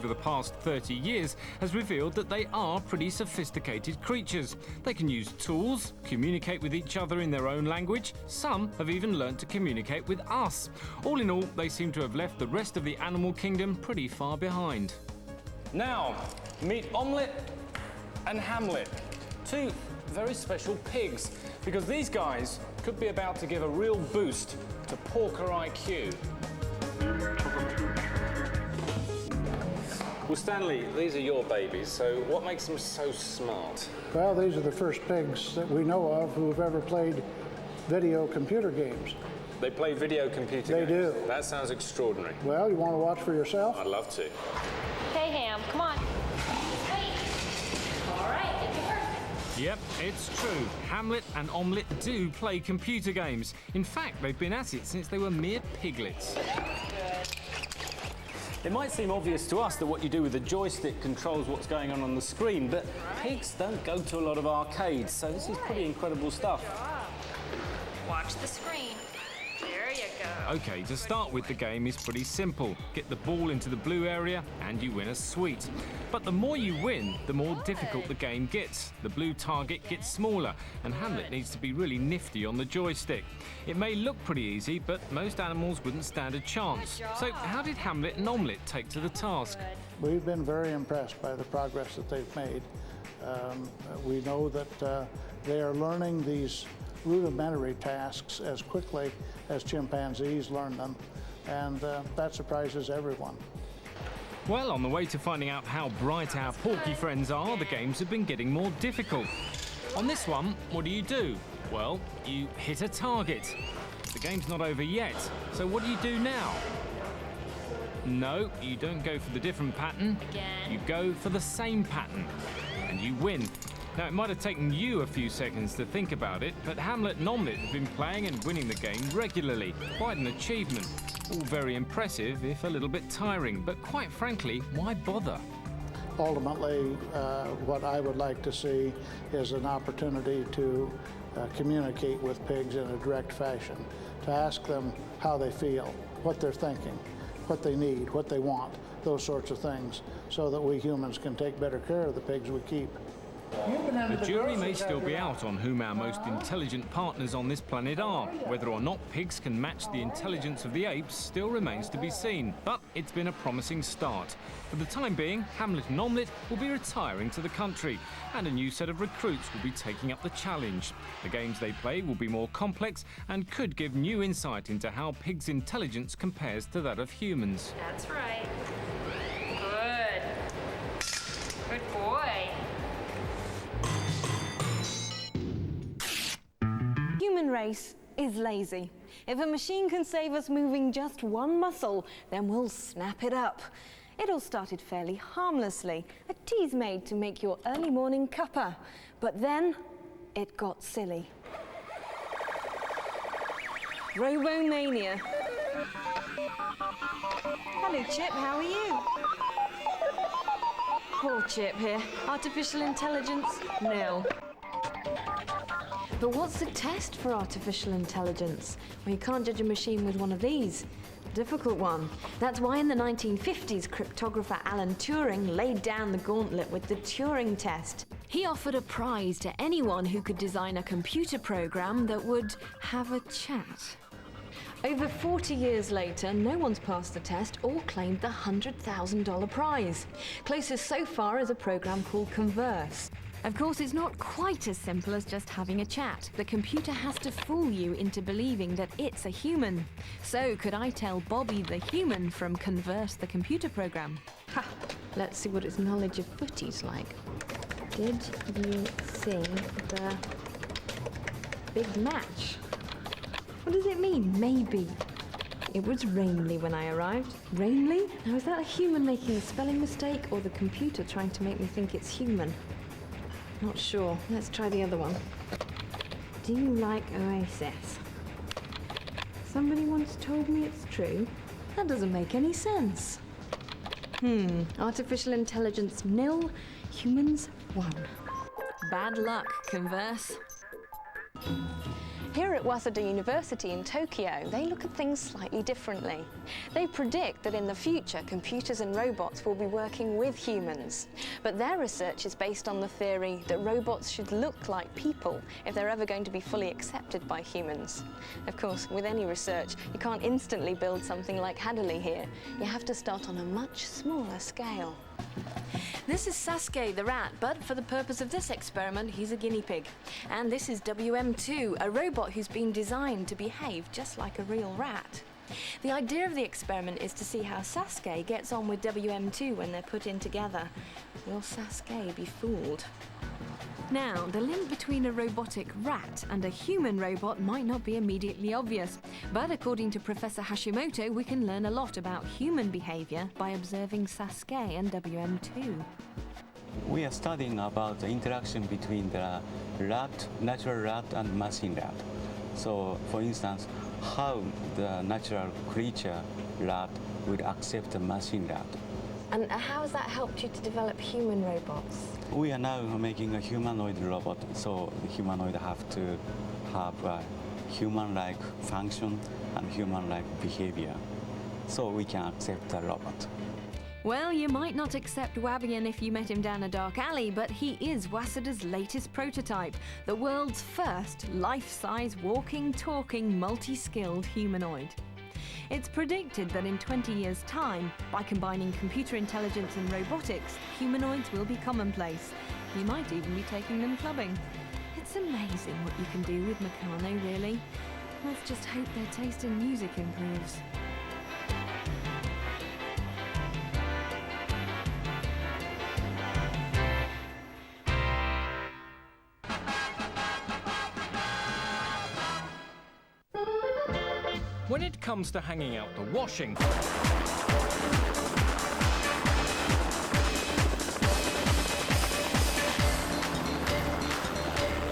over the past 30 years has revealed that they are pretty sophisticated creatures. They can use tools, communicate with each other in their own language. Some have even learnt to communicate with us. All in all, they seem to have left the rest of the animal kingdom pretty far behind. Now, meet Omelette and Hamlet, two very special pigs, because these guys could be about to give a real boost to Porker IQ. Well, Stanley, these are your babies, so what makes them so smart? Well, these are the first pigs that we know of who have ever played video computer games. They play video computer They games? do. That sounds extraordinary. Well, you want to watch for yourself? I'd love to. Okay, Ham, come on. Wait. All right, get to work. Yep, it's true. Hamlet and Omelette do play computer games. In fact, they've been at it since they were mere piglets. It might seem obvious to us that what you do with the joystick controls what's going on the screen, but pigs don't go to a lot of arcades, so this is pretty incredible stuff. Watch the screen. There you go. Okay, to start with, the game is pretty simple. Get the ball into the blue area and you win a sweet. But the more you win, the more difficult the game gets. The blue target gets smaller and Hamlet needs to be really nifty on the joystick. It may look pretty easy, but most animals wouldn't stand a chance. So how did Hamlet and Omelette take to the task? We've been very impressed by the progress that they've made. We know that they are learning these rudimentary tasks as quickly as chimpanzees learn them, and that surprises everyone. Well, on the way to finding out how bright our porky friends are, the games have been getting more difficult. On this one, what do? Well, you hit a target. The game's not over yet, so what do now? No, you don't go for the different pattern. Again. You go for the same pattern, and you win. Now, it might have taken you a few seconds to think about it, but Hamlet and Omelette have been playing and winning the game regularly. Quite an achievement. All very impressive, if a little bit tiring, but quite frankly, why bother? Ultimately, what I would like to see is an opportunity to communicate with pigs in a direct fashion, to ask them how they feel, what they're thinking, what they need, what they want, those sorts of things, so that we humans can take better care of the pigs we keep. The jury may still be out on whom our most intelligent partners on this planet are. Whether or not pigs can match the intelligence of the apes still remains to be seen, but it's been a promising start. For the time being, Hamlet and Omelette will be retiring to the country, and a new set of recruits will be taking up the challenge. The games they play will be more complex and could give new insight into how pigs' intelligence compares to that of humans. That's right. Good. Good boy. Human race is lazy. If a machine can save us moving just one muscle, then we'll snap it up. It all started fairly harmlessly, a tease made to make your early morning cuppa. But then it got silly. Robomania. Hello, Chip, how are you? Poor Chip here. Artificial intelligence, nil. But what's the test for artificial intelligence? Well, you can't judge a machine with one of these. Difficult one. That's why in the 1950s, cryptographer Alan Turing laid down the gauntlet with the Turing test. He offered a prize to anyone who could design a computer program that would have a chat. Over 40 years later, no one's passed the test or claimed the $100,000 prize. Closest so far is a program called Converse. Of course, it's not quite as simple as just having a chat. The computer has to fool you into believing that it's a human. So, could I tell Bobby the human from Converse the computer program? Ha! Let's see what its knowledge of footy's like. Did you see the big match? What does it mean, maybe? It was Rainley when I arrived. Rainley? Now, is that a human making a spelling mistake or the computer trying to make me think it's human? Not sure. Let's try the other one. Do you like Oasis? Somebody once told me it's true. That doesn't make any sense. Artificial intelligence nil, humans 1. Bad luck, Converse. Here at Waseda University in Tokyo, they look at things slightly differently. They predict that in the future, computers and robots will be working with humans. But their research is based on the theory that robots should look like people if they're ever going to be fully accepted by humans. Of course, with any research, you can't instantly build something like Hadley here. You have to start on a much smaller scale. This is Sasuke the rat, but for the purpose of this experiment, he's a guinea pig. And this is WM2, a robot who's been designed to behave just like a real rat. The idea of the experiment is to see how Sasuke gets on with WM2 when they're put in together. Will Sasuke be fooled? Now, the link between a robotic rat and a human robot might not be immediately obvious, but according to Professor Hashimoto, we can learn a lot about human behavior by observing Sasuke and WM2. We are studying about the interaction between the rat, natural rat, and machine rat. So, for instance, how the natural creature rat would accept the machine rat. And how has that helped you to develop human robots? We are now making a humanoid robot, so the humanoid have to have a human-like function and human-like behavior, so we can accept the robot. Well, you might not accept Wabian if you met him down a dark alley, but he is Waseda's latest prototype, the world's first life-size, walking, talking, multi-skilled humanoid. It's predicted that in 20 years' time, by combining computer intelligence and robotics, humanoids will be commonplace. You might even be taking them clubbing. It's amazing what you can do with Meccano, really. Let's just hope their taste in music improves. When it comes to hanging out the washing,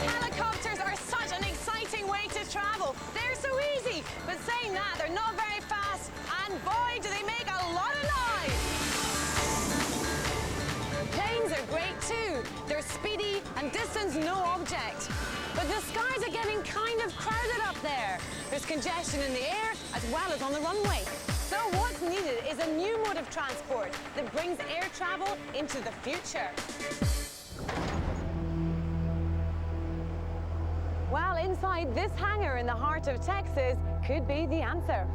Helicopters are such an exciting way to travel. They're so easy, but saying that, they're not very fast, and boy, do they make a lot of noise. Planes are great too. They're speedy and distance no object. But the skies are getting kind of crowded up there. There's congestion in the air as well as on the runway. So what's needed is a new mode of transport that brings air travel into the future. Well, inside this hangar in the heart of Texas could be the answer.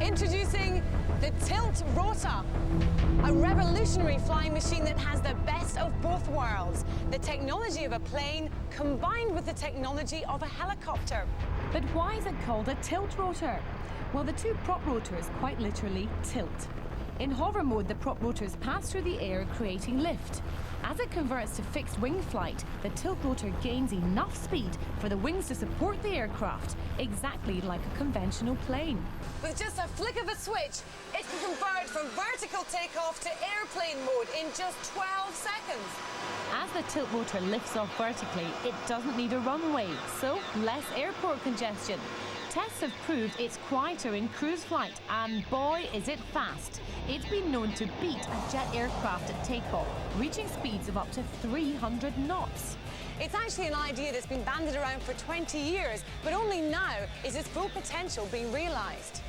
Introducing the Tilt Rotor, a revolutionary flying machine that has the best of both worlds. The technology of a plane combined with the technology of a helicopter. But why is it called a tilt rotor? Well, the two prop rotors quite literally tilt. In hover mode, the prop rotors pass through the air, creating lift. As it converts to fixed wing flight, the tilt rotor gains enough speed for the wings to support the aircraft, exactly like a conventional plane. With just a flick of a switch, it can convert from vertical takeoff to airplane mode in just 12 seconds. As the tilt rotor lifts off vertically, it doesn't need a runway, so less airport congestion. Tests have proved it's quieter in cruise flight, and boy, is it fast. It's been known to beat a jet aircraft at takeoff, reaching speeds of up to 300 knots. It's actually an idea that's been bandied around for 20 years, but only now is its full potential being realised.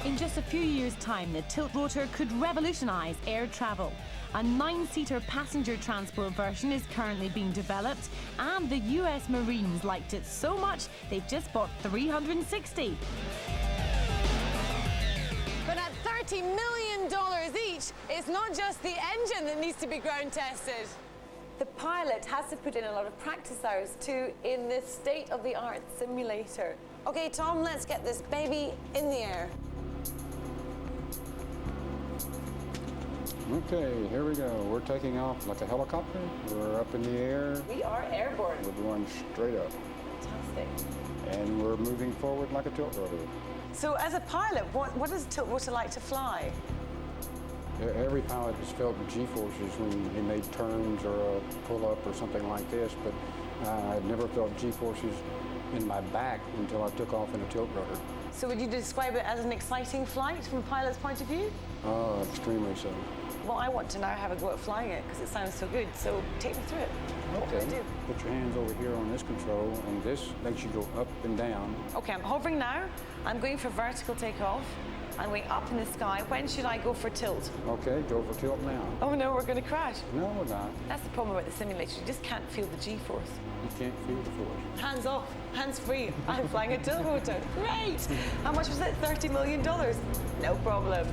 In just a few years' time, the tilt rotor could revolutionise air travel. A 9-seater passenger transport version is currently being developed, and the US Marines liked it so much they've just bought 360. But at $30 million each, it's not just the engine that needs to be ground tested. The pilot has to put in a lot of practice hours too in this state-of-the-art simulator. Okay, Tom, let's get this baby in the air. Okay, here we go. We're taking off like a helicopter. We're up in the air. We are airborne. We're going straight up. Fantastic. And we're moving forward like a tilt rotor. So as a pilot, what does a tilt rotor like to fly? Every pilot has felt G-forces when he made turns or a pull-up or something like this, but I've never felt G-forces in my back until I took off in a tilt rotor. So would you describe it as an exciting flight from a pilot's point of view? Extremely so. Well, I want to now have a go at flying it because it sounds so good. So take me through it. What can I do? Put your hands over here on this control, and this makes you go up and down. Okay, I'm hovering now. I'm going for vertical takeoff. I'm going up in the sky. When should I go for tilt? Okay, go for tilt now. Oh no, we're going to crash. No, we're not. That's the problem about the simulator. You just can't feel the G-force. You can't feel the force. Hands off, hands free. I'm flying a tilt rotor. Great! How much was it? $30 million. No problem.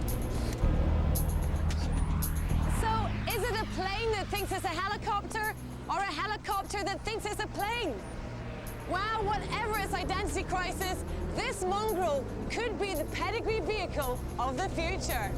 So, is it a plane that thinks it's a helicopter, or a helicopter that thinks it's a plane? Well, whatever its identity crisis, this mongrel could be the pedigree vehicle of the future.